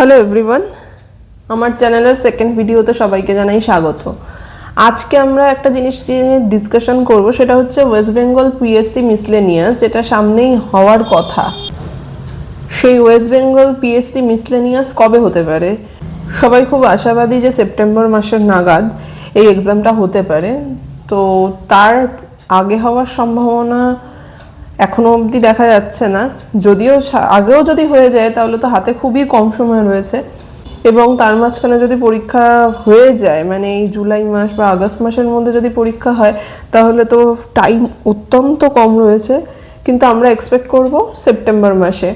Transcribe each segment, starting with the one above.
Hello everyone, আমার চ্যানেলের second ভিডিওতে সবাইকে জানাই স্বাগত। আজকে আমরা একটা জিনিস নিয়ে ডিসকাশন করব, সেটা হচ্ছে ওয়েস্ট বেঙ্গল পিএসসি মিসলেনিয়াস, যেটা সামনেই হওয়ার কথা। সেই ওয়েস্ট বেঙ্গল পিএসসি মিসলেনিয়াস কবে হতে পারে? সবাই খুব আশাবাদী যে সেপ্টেম্বর মাসের নাগাদ এই এক্সামটা হতে পারে। তো তার আগে হওয়ার সম্ভাবনা এখনো অবধি দেখা যাচ্ছে না, যদিও আগেও যদি হয়ে যায় তাহলে তো হাতে খুবই কম সময় রয়েছে, এবং তার মাঝখানে যদি পরীক্ষা হয়ে যায়, মানে এই জুলাই মাস বা আগস্ট মাসের মধ্যে যদি পরীক্ষা হয় তাহলে তো টাইম অত্যন্ত কম রয়েছে। কিন্তু আমরা এক্সপেক্ট করব সেপ্টেম্বর মাসে,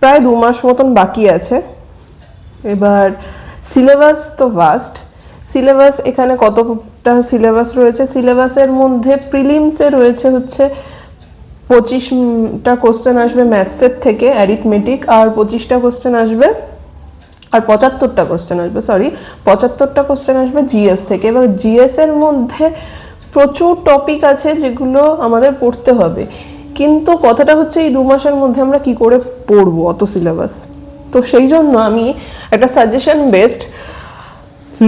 প্রায় 2 মাস মতন বাকি আছে। এবার সিলেবাস তো ভাস্ট। সিলেবাস এখানে কতটা সিলেবাস রয়েছে? সিলেবাসের মধ্যে প্রিলিমসে রয়েছে হচ্ছে 25টা কোশ্চেন আসবে ম্যাথসের থেকে, অ্যারিথমেটিক, আর 25টা কোশ্চেন আসবে, আর 75টা কোশ্চেন আসবে জিএস থেকে। এবার জিএস এর মধ্যে প্রচুর টপিক আছে যেগুলো আমাদের পড়তে হবে, কিন্তু কথাটা হচ্ছে এই 2 মাসের মধ্যে আমরা কি করে পড়বো অত সিলেবাস? তো সেই জন্য আমি একটা সাজেশন বেসড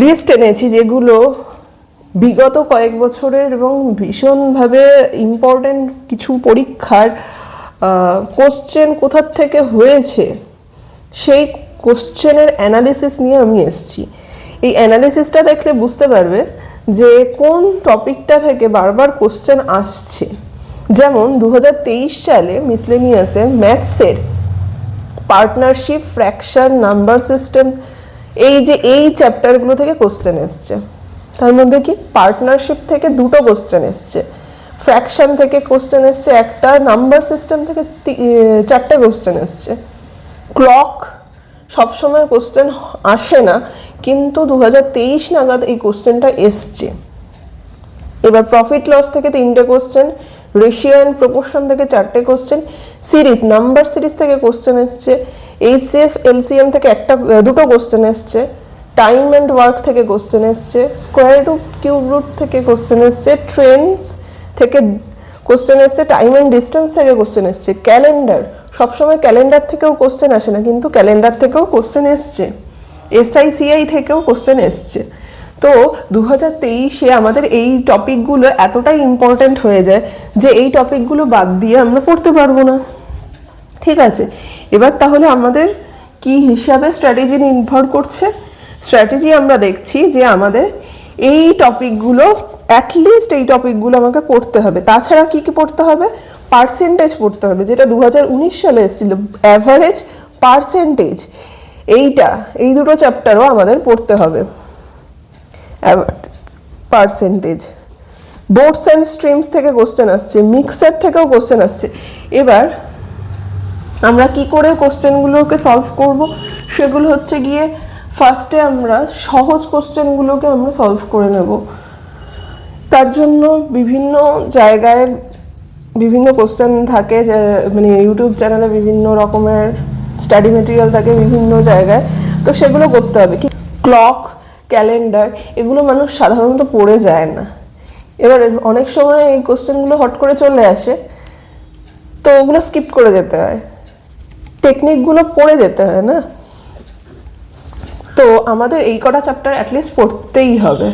লিস্ট এনেছি, যেগুলো বিগত কয়েক বছরের এবং ভীষণভাবে ইম্পর্টেন্ট কিছু পরীক্ষার কোশ্চেন কোথার থেকে হয়েছে সেই কোশ্চেনের অ্যানালিসিস নিয়ে আমি এসেছি। এই অ্যানালিসিসটা দেখলে বুঝতে পারবে যে কোন টপিকটা থেকে বারবার কোশ্চেন আসছে। যেমন 2023 সালে মিসলেনিয়াসে ম্যাথসের পার্টনারশিপ, ফ্র্যাকশন, নাম্বার সিস্টেম, এই চ্যাপ্টারগুলো থেকে কোশ্চেন এসছে। তার মধ্যে কি পার্টনারশিপ থেকে 2টো কোশ্চেন এসছে, ফ্র্যাকশন থেকে কোশ্চেন এসছে একটা, নাম্বার সিস্টেম থেকে 4টে কোশ্চেন এসছে। ক্লক সবসময় কোশ্চেন আসে না, কিন্তু 2023 নাগাদ এই কোশ্চেনটা এসছে। এবার প্রফিট লস থেকে 3টে কোশ্চেন, রেশিও অ্যান্ড প্রপোর্শন থেকে 4টে কোশ্চেন, সিরিজ, নাম্বার সিরিজ থেকে কোশ্চেন এসছে, এইচসিএফ এলসিএম থেকে 2টো কোশ্চেন এসছে, টাইম অ্যান্ড ওয়ার্ক থেকে কোশ্চেন এসছে, স্কোয়ার রুট, কিউব রুট থেকে কোশ্চেন এসছে, ট্রেন্ডস থেকে কোশ্চেন এসছে, টাইম অ্যান্ড ডিস্টেন্স থেকে কোশ্চেন এসছে, ক্যালেন্ডার, সবসময় ক্যালেন্ডার থেকেও কোশ্চেন আসে না, কিন্তু ক্যালেন্ডার থেকেও কোশ্চেন এসছে, এসআইসিআই থেকেও কোশ্চেন এসছে। তো 2023-এ আমাদের এই টপিকগুলো এতটাই ইম্পর্ট্যান্ট হয়ে যায় যে এই টপিকগুলো বাদ দিয়ে আমরা পড়তে পারবো না। ঠিক আছে, এবার তাহলে আমাদের কি হিসাবে স্ট্র্যাটেজি নির্ভর করছে? স্ট্র্যাটেজি আমরা দেখছি যে আমাদের এই টপিকগুলো, অ্যাটলিস্ট এই টপিকগুলো আমাকে পড়তে হবে। তাছাড়া কি কি পড়তে হবে? পার্সেন্টেজ পড়তে হবে, যেটা 2019 সালে এসেছিল, অ্যাভারেজ, পার্সেন্টেজ, এই দুটো চ্যাপ্টারও আমাদের পড়তে হবে। পার্সেন্টেজ, বোর্ডস অ্যান্ড স্ট্রিমস থেকে কোশ্চেন আসছে, মিক্সার থেকেও কোশ্চেন আসছে। এবার আমরা কি করে কোশ্চেনগুলোকে সলভ করব? সেগুলো হচ্ছে গিয়ে ফার্স্টে আমরা সহজ কোশ্চেনগুলোকে আমরা সলভ করে নেব। তার জন্য বিভিন্ন জায়গায় বিভিন্ন কোশ্চেন থাকে, যে মানে ইউটিউব চ্যানেলে বিভিন্ন রকমের স্টাডি মেটেরিয়াল থাকে বিভিন্ন জায়গায়, তো সেগুলো করতে হবে। কি ক্লক, ক্যালেন্ডার, এগুলো মানুষ সাধারণত পড়ে যায় না। এবার অনেক সময় এই কোশ্চেনগুলো হট করে চলে আসে, তো ওগুলো স্কিপ করে যেতে হয়, টেকনিকগুলো পড়ে যেতে হয় না। তো আমাদের এই কটা চ্যাপ্টার অ্যাটলিস্ট পড়তেই হবে,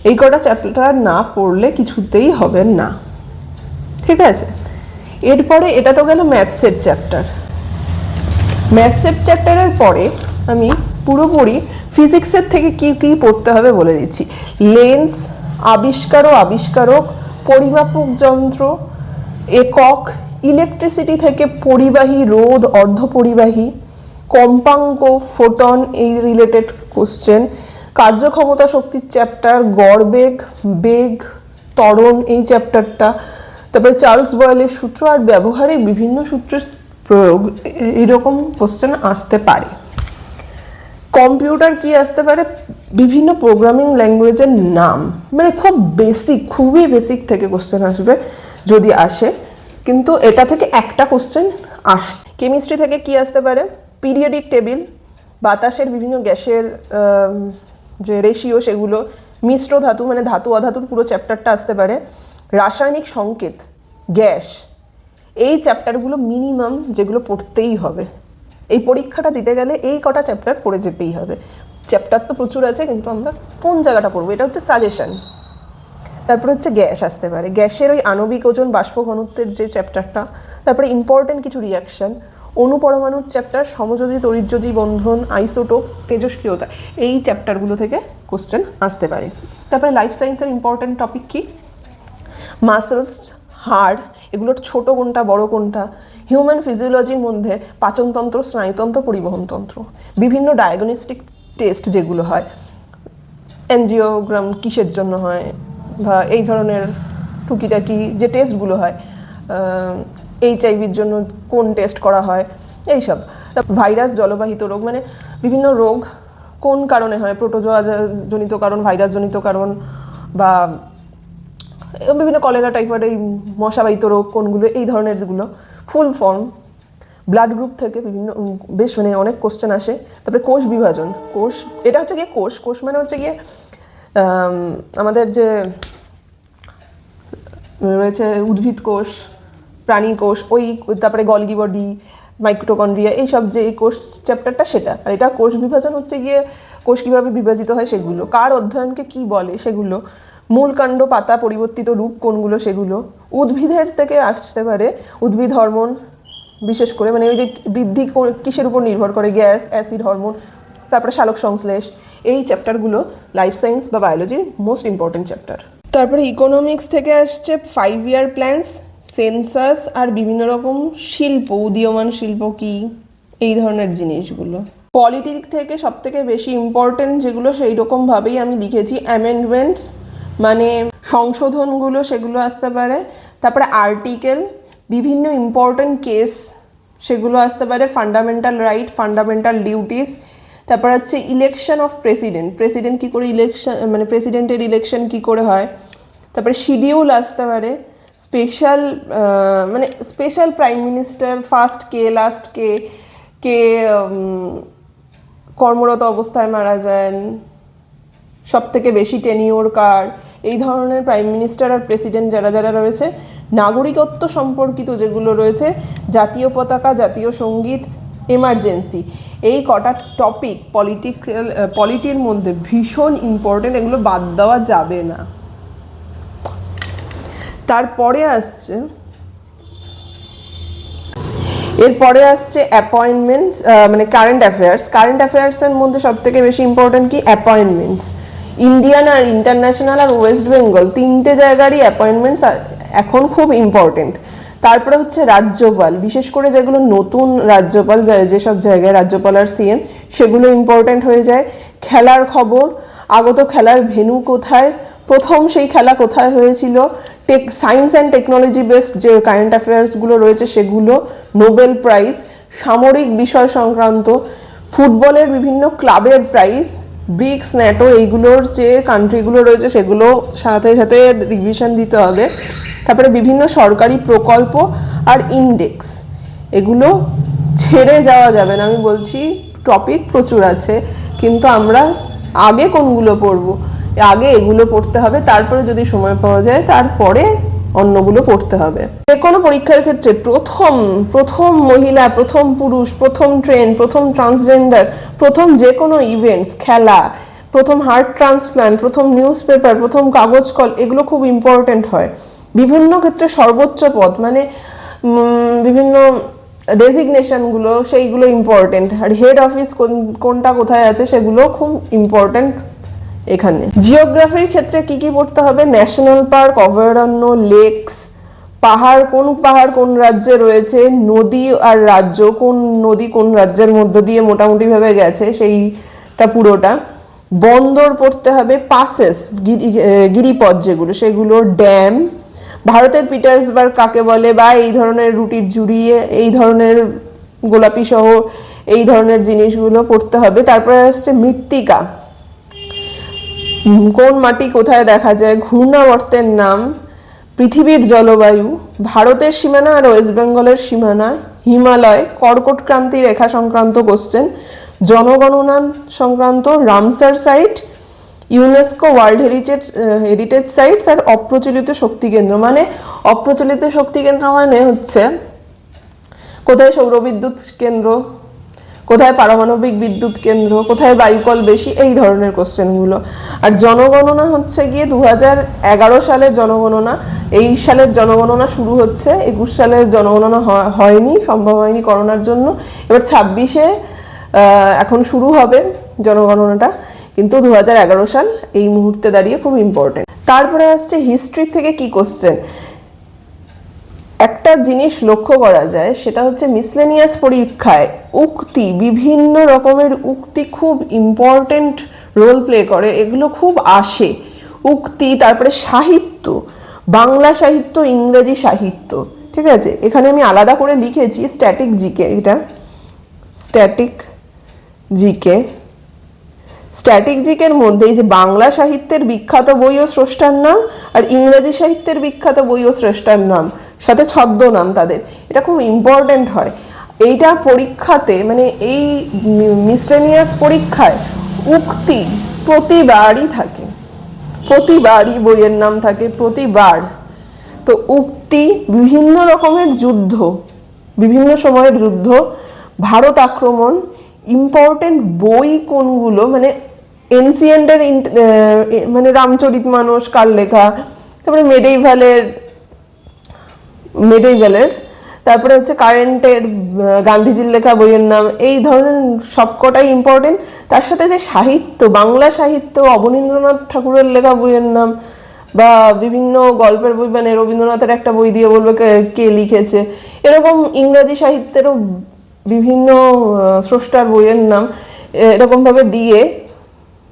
এই কটা চ্যাপ্টার না পড়লে কিছুতেই হবে না। ঠিক আছে, এরপরে এটা তো গেল ম্যাথসের চ্যাপ্টার। ম্যাথসের চ্যাপ্টারের পরে আমি পুরোপুরি ফিজিক্সের থেকে কি কি পড়তে হবে বলে দিচ্ছি। লেন্স, আবিষ্কার ও আবিষ্কারক, পরিমাপক যন্ত্র, একক, ইলেকট্রিসিটি থেকে পরিবাহী, রোধ, অর্ধপরিবাহী, কম্পাঙ্ক, ফোটন, এই রিলেটেড কোশ্চেন, কার্যক্ষমতা শক্তির চ্যাপ্টার, গড় বেগ, বেগ, ত্বরণ, এই চ্যাপ্টারটা, তারপরে চার্লস বয়েলের সূত্র আর ব্যবহারে বিভিন্ন সূত্রের প্রয়োগ, এরকম কোশ্চেন আসতে পারে। কম্পিউটার কি আসতে পারে? বিভিন্ন প্রোগ্রামিং ল্যাঙ্গুয়েজের নাম, মানে খুব বেসিক, খুবই বেসিক থেকে কোশ্চেন আসবে যদি আসে, কিন্তু এটা থেকে একটা কোশ্চেন আসে। কেমিস্ট্রি থেকে কি আসতে পারে? পিরিয়ডিক টেবিল, বাতাসের বিভিন্ন গ্যাসের যে রেশিও সেগুলো, মিশ্র ধাতু মানে ধাতু অধাতুর পুরো চ্যাপ্টারটা আসতে পারে, রাসায়নিক সংকেত, গ্যাস, এই চ্যাপ্টারগুলো মিনিমাম যেগুলো পড়তেই হবে। এই পরীক্ষাটা দিতে গেলে এই কটা চ্যাপ্টার পড়ে যেতেই হবে। চ্যাপ্টার তো প্রচুর আছে, কিন্তু আমরা কোন জায়গাটা পড়বো এটা হচ্ছে সাজেশন। তারপরে হচ্ছে গ্যাস আসতে পারে, গ্যাসের ওই আণবিক ওজন বাষ্প ঘনত্বের যে চ্যাপ্টারটা। তারপরে ইম্পর্টেন্ট কিছু রিয়াকশন, অণুপরমাণুর চ্যাপ্টার, সমযোজী তড়িৎযোজী বন্ধন, আইসোটোপ, তেজস্ক্রিয়তা, এই চ্যাপ্টারগুলো থেকে কোশ্চেন আসতে পারে। তারপরে লাইফ সায়েন্সের ইম্পর্টেন্ট টপিক কি, মাসেলস, হাড়, এগুলোর ছোট কোনটা বড় কোনটা, হিউম্যান ফিজিওলজির মধ্যে পাচনতন্ত্র, স্নায়ুতন্ত্র, পরিবহনতন্ত্র, বিভিন্ন ডায়াগনস্টিক টেস্ট যেগুলো হয়, অ্যাঞ্জিওগ্রাম কিসের জন্য হয়, বা এই ধরনের টুকিটাকি যে টেস্টগুলো হয়, HIV-র জন্য কোন টেস্ট করা হয়, এইসব। ভাইরাস, জলবাহিত রোগ, মানে বিভিন্ন রোগ কোন কারণে হয়, প্রোটোজোয়া জনিত কারণ, ভাইরাস জনিত কারণ, বা বিভিন্ন কলেরা, টাইফয়েড, এই মশাবাহিত রোগ কোনগুলো, এই ধরনের যেগুলো, ফুল ফর্ম, ব্লাড গ্রুপ থেকে বিভিন্ন বেশ মানে অনেক কোশ্চেন আসে। তারপরে কোষ বিভাজন, কোষ, এটা হচ্ছে গিয়ে কোষ মানে হচ্ছে গিয়ে আমাদের যে রয়েছে উদ্ভিদ কোষ, প্রাণী কোষ, ওই, তারপরে গলগি বডি, মাইটোকন্ড্রিয়া, এইসব যে এই কোষ চ্যাপ্টারটা সেটা। আর এটা কোষ বিভাজন হচ্ছে গিয়ে কোষ কীভাবে বিভাজিত হয় সেগুলো, কার অধ্যয়নকে কি বলে সেগুলো, মূল কাণ্ড, পাতা, পরিবর্তিত রূপ কোনগুলো সেগুলো। উদ্ভিদের থেকে আসতে পারে উদ্ভিদ হরমোন, বিশেষ করে মানে ওই যে বৃদ্ধি কিসের উপর নির্ভর করে, গ্যাস, অ্যাসিড, হরমোন, তারপরে সালোক সংশ্লেষ, এই চ্যাপ্টারগুলো লাইফ সায়েন্স বা বায়োলজির মোস্ট ইম্পর্টেন্ট চ্যাপ্টার। তারপরে ইকোনমিক্স থেকে আসছে 5 ইয়ার প্ল্যান্স, সেন্সাস, আর বিভিন্ন রকম শিল্প, উদীয়মান শিল্প কি, এই ধরনের জিনিসগুলো। পলিটিক থেকে সবথেকে বেশি ইম্পর্টেন্ট যেগুলো সেই রকমভাবেই আমি লিখেছি, অ্যামেন্ডমেন্টস মানে সংশোধনগুলো, সেগুলো আসতে পারে। তারপরে আর্টিকেল, বিভিন্ন ইম্পর্টেন্ট কেস সেগুলো আসতে পারে, ফান্ডামেন্টাল রাইট, ফান্ডামেন্টাল ডিউটিস। তারপর হচ্ছে ইলেকশন অফ প্রেসিডেন্ট কী করে ইলেকশন, মানে প্রেসিডেন্টের ইলেকশন কী করে হয়। তারপরে শিডিউল আসতে পারে, স্পেশাল মানে স্পেশাল প্রাইম মিনিস্টার, ফার্স্ট কে, লাস্ট কে, কে কর্মরত অবস্থায় মারা যান, সব থেকে বেশি টেনিওর কার, এই ধরনের প্রাইম মিনিস্টার আর প্রেসিডেন্ট যারা যারা রয়েছে। নাগরিকত্ব সম্পর্কিত যেগুলো রয়েছে, জাতীয় পতাকা, জাতীয় সঙ্গীত, এমার্জেন্সি, এই কটা টপিক পলিটির মধ্যে ভীষণ ইম্পর্টেন্ট, এগুলো বাদ দেওয়া যাবে না। তারপরে আসছে, এরপরে আসছে অ্যাপয়েন্টমেন্টস, মানে কারেন্ট অ্যাফেয়ার্সের মধ্যে সবথেকে বেশি ইম্পর্টেন্ট কি, অ্যাপয়েন্টমেন্টস। ইন্ডিয়ান আর ইন্টারন্যাশনাল আর ওয়েস্ট বেঙ্গল তিনটে জায়গারই অ্যাপয়েন্টমেন্টস এখন খুব ইম্পর্টেন্ট। তারপরে হচ্ছে রাজ্যপাল, বিশেষ করে যেগুলো নতুন রাজ্যপাল, যেসব জায়গায় রাজ্যপাল আর CM, সেগুলো ইম্পর্টেন্ট হয়ে যায়। খেলার খবর, আগত খেলার ভেন্যু কোথায়, প্রথম সেই খেলা কোথায় হয়েছিল, সায়েন্স অ্যান্ড টেকনোলজি বেসড যে কারেন্ট অ্যাফেয়ার্সগুলো রয়েছে সেগুলো, নোবেল প্রাইজ, সামরিক বিষয় সংক্রান্ত, ফুটবলের বিভিন্ন ক্লাবের প্রাইজ, ব্রিক্স, ন্যাটো, এইগুলোর যে কান্ট্রিগুলো রয়েছে সেগুলো সাথে সাথে রিভিশন দিতে হবে। তারপরে বিভিন্ন সরকারি প্রকল্প আর ইন্ডেক্স, এগুলো ছেড়ে যাওয়া যাবে না। আমি বলছি টপিক প্রচুর আছে, কিন্তু আমরা আগে কোনগুলো পড়বো, আগে এগুলো পড়তে হবে, তারপরে যদি সময় পাওয়া যায় তারপরে অন্যগুলো পড়তে হবে। যে কোনো পরীক্ষার ক্ষেত্রে প্রথম মহিলা, প্রথম পুরুষ, প্রথম ট্রেন, প্রথম ট্রান্সজেন্ডার, প্রথম যে কোনো ইভেন্টস, খেলা, প্রথম হার্ট ট্রান্সপ্ল্যান্ট, প্রথম নিউজ পেপার, প্রথম কাগজ কল, এগুলো খুব ইম্পর্টেন্ট হয়। বিভিন্ন ক্ষেত্রে সর্বোচ্চ পদ মানে বিভিন্ন ডেজিগনেশনগুলো, সেইগুলো ইম্পর্টেন্ট। আর হেড অফিস কোনটা কোথায় আছে সেগুলো খুব ইম্পর্টেন্ট। এখানে জিওগ্রাফির ক্ষেত্রে কি কি পড়তে হবে, ন্যাশনাল পার্ক, অভয়ারণ্য, লেকস, পাহাড় কোন রাজ্যে রয়েছে, নদী আর রাজ্য, কোন নদী কোন রাজ্যের মধ্য দিয়ে মোটামুটিভাবে গেছে সেইটা পুরোটা। বন্দর পড়তে হবে, পাসেস, গিরিপথ যেগুলো সেগুলো, ড্যাম, ভারতের পিটার্সবার্গ কাকে বলে, বা এই ধরনের রুটির জুড়িয়ে, এই ধরনের গোলাপি শহর, এই ধরনের জিনিসগুলো পড়তে হবে। তারপরে আসছে মৃত্তিকা, কোন মাটি কোথায় দেখা যায়, ঘূর্ণাবর্তের নাম, পৃথিবীর জলবায়ু, ভারতের সীমানা আর ওয়েস্ট বেঙ্গলের সীমানা, হিমালয়, কর্কট ক্রান্তি রেখা সংক্রান্ত কোশ্চেন, জনগণনা সংক্রান্ত, Ramsar site, UNESCO world heritage sites, আর অপ্রচলিত শক্তি কেন্দ্র। মানে অপ্রচলিত শক্তি কেন্দ্র মানে হচ্ছে কোথায় সৌরবিদ্যুৎ কেন্দ্র, কোথায় পারমাণবিক বিদ্যুৎ কেন্দ্র, কোথায় বায়ুকল বেশি, এই ধরনের কোশ্চেনগুলো। আর জনগণনা হচ্ছে গিয়ে 2011 সালের জনগণনা, এই সালের জনগণনা শুরু হচ্ছে, 21 সালের জনগণনা হয়নি, সম্ভব হয়নি করোনার জন্য। এবার 26-এ এখন শুরু হবে জনগণনাটা, কিন্তু 2011 সাল এই মুহূর্তে দাঁড়িয়ে খুব ইম্পর্টেন্ট। তারপরে আসছে হিস্ট্রি থেকে কি কোশ্চেন। একটা জিনিস লক্ষ্য করা যায়, সেটা হচ্ছে মিসলেনিয়াস পরীক্ষায় উক্তি, বিভিন্ন রকমের উক্তি খুব ইম্পর্টেন্ট রোল প্লে করে, এগুলো খুব আসে উক্তি। তারপরে সাহিত্য, বাংলা সাহিত্য, ইংরেজি সাহিত্য, ঠিক আছে। এখানে আমি আলাদা করে লিখেছি স্ট্যাটিক জিকে, এটা স্ট্যাটিক জিকে। স্ট্যাটিক জিকের মধ্যে এই যে বাংলা সাহিত্যের বিখ্যাত বই ও স্রষ্টার নাম, আর ইংরেজি সাহিত্যের বিখ্যাত বই ও স্রষ্টার নাম, সাথে ছদ্মনাম তাদের, এটা খুব ইম্পর্টেন্ট হয়। এইটা পরীক্ষাতে, মানে এই মিসলেনিয়াস পরীক্ষায় উক্তি প্রতিবারই থাকে, প্রতিবারই বইয়ের নাম থাকে, প্রতিবার। তো উক্তি, বিভিন্ন রকমের যুদ্ধ, বিভিন্ন সময়ের যুদ্ধ, ভারত আক্রমণ, ইম্পর্টেন্ট বই কোনগুলো, মানে এনসিয়েন্টের, মানে রামচরিতমানস কার লেখা, তারপরে মেডেইভেলের, তারপরে হচ্ছে কারেন্টের গান্ধীজির লেখা বইয়ের নাম, এই ধরনের সবকটাই ইম্পর্টেন্ট। তার সাথে যে সাহিত্য, বাংলা সাহিত্য, অবনীন্দ্রনাথ ঠাকুরের লেখা বইয়ের নাম, বা বিভিন্ন গল্পের বই, মানে রবীন্দ্রনাথের একটা বই দিয়ে বলবে কে লিখেছে, এরকম ইংরাজি সাহিত্যেরও বিভিন্ন স্রষ্টার বইয়ের নাম এরকমভাবে দিয়ে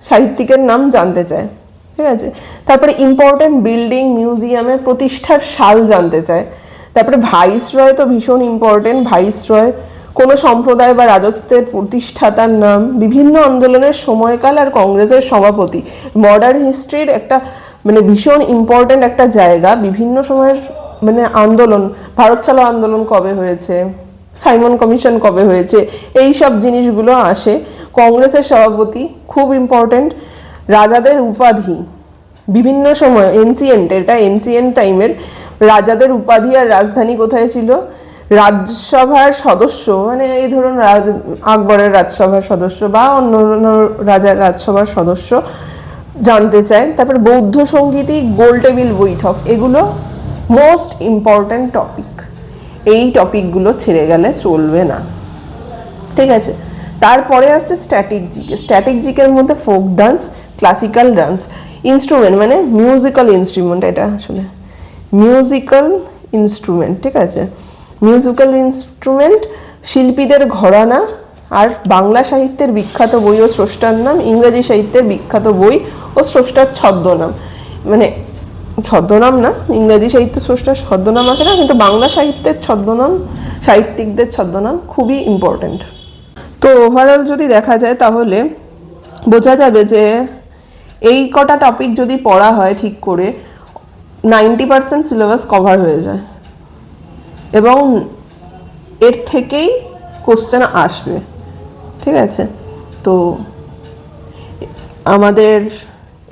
সাহিত্যিকের নাম জানতে চায়, ঠিক আছে। তারপরে ইম্পর্টেন্ট বিল্ডিং, মিউজিয়ামের প্রতিষ্ঠার সাল জানতে চায়। তারপরে ভাইসরয় তো ভীষণ ইম্পর্টেন্ট, ভাইসরয়, কোনো সম্প্রদায় বা রাজত্বের প্রতিষ্ঠাতার নাম, বিভিন্ন আন্দোলনের সময়কাল, আর কংগ্রেসের সভাপতি। মডার্ন হিস্ট্রির একটা মানে ভীষণ ইম্পর্টেন্ট একটা জায়গা, বিভিন্ন সময়ের মানে আন্দোলন, ভারত ছাড়ো আন্দোলন কবে হয়েছে, সাইমন কমিশন কবে হয়েছে, এই সব জিনিসগুলো আসে। কংগ্রেসের সভাপতি খুব ইম্পর্টেন্ট। রাজাদের উপাধি, বিভিন্ন সময় এনসিয়েন্ট, এটা এনসিয়েন্ট টাইমের রাজাদের উপাধি আর রাজধানী কোথায় ছিল, রাজসভার সদস্য, মানে এই ধরুন আকবরের রাজসভার সদস্য বা অন্য অন্য রাজার রাজসভার সদস্য জানতে চায়। তারপর বৌদ্ধ সঙ্গীতি, গোলটেবিল বৈঠক, এগুলো মোস্ট ইম্পর্ট্যান্ট টপিক। এই টপিকগুলো ছেড়ে গেলে চলবে না, ঠিক আছে। তারপরে আসছে স্ট্যাটিক জিকে। স্ট্যাটিক জিকের মধ্যে folk dance, classical dance, instrument মানে মিউজিক্যাল ইনস্ট্রুমেন্ট, এটা আসলে মিউজিক্যাল ইনস্ট্রুমেন্ট, ঠিক আছে। মিউজিক্যাল ইনস্ট্রুমেন্ট, শিল্পীদের ঘরানা, আর বাংলা সাহিত্যের বিখ্যাত বই ও স্রষ্টার নাম, ইংরেজি সাহিত্যের বিখ্যাত বই ও স্রষ্টার ছদ্মনাম, মানে ছদ্মনাম না, ইংরেজি সাহিত্য স্রষ্টার ছদ্মনাম আছে না, কিন্তু বাংলা সাহিত্যের ছদ্মনাম, সাহিত্যিকদের ছদ্মনাম খুবই ইম্পর্টেন্ট। তো ওভারঅল যদি দেখা যায় তাহলে বোঝা যাবে যে এই কটা টপিক যদি পড়া হয় ঠিক করে, 90% সিলেবাস কভার হয়ে যায়, এবং এর থেকেই কোশ্চেন আসবে, ঠিক আছে। তো আমাদের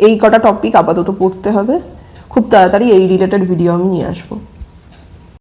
এই কটা টপিক আপাতত পড়তে হবে, খুব তাড়াতাড়ি এই রিলেটেড ভিডিও আমি নিয়ে আসবো।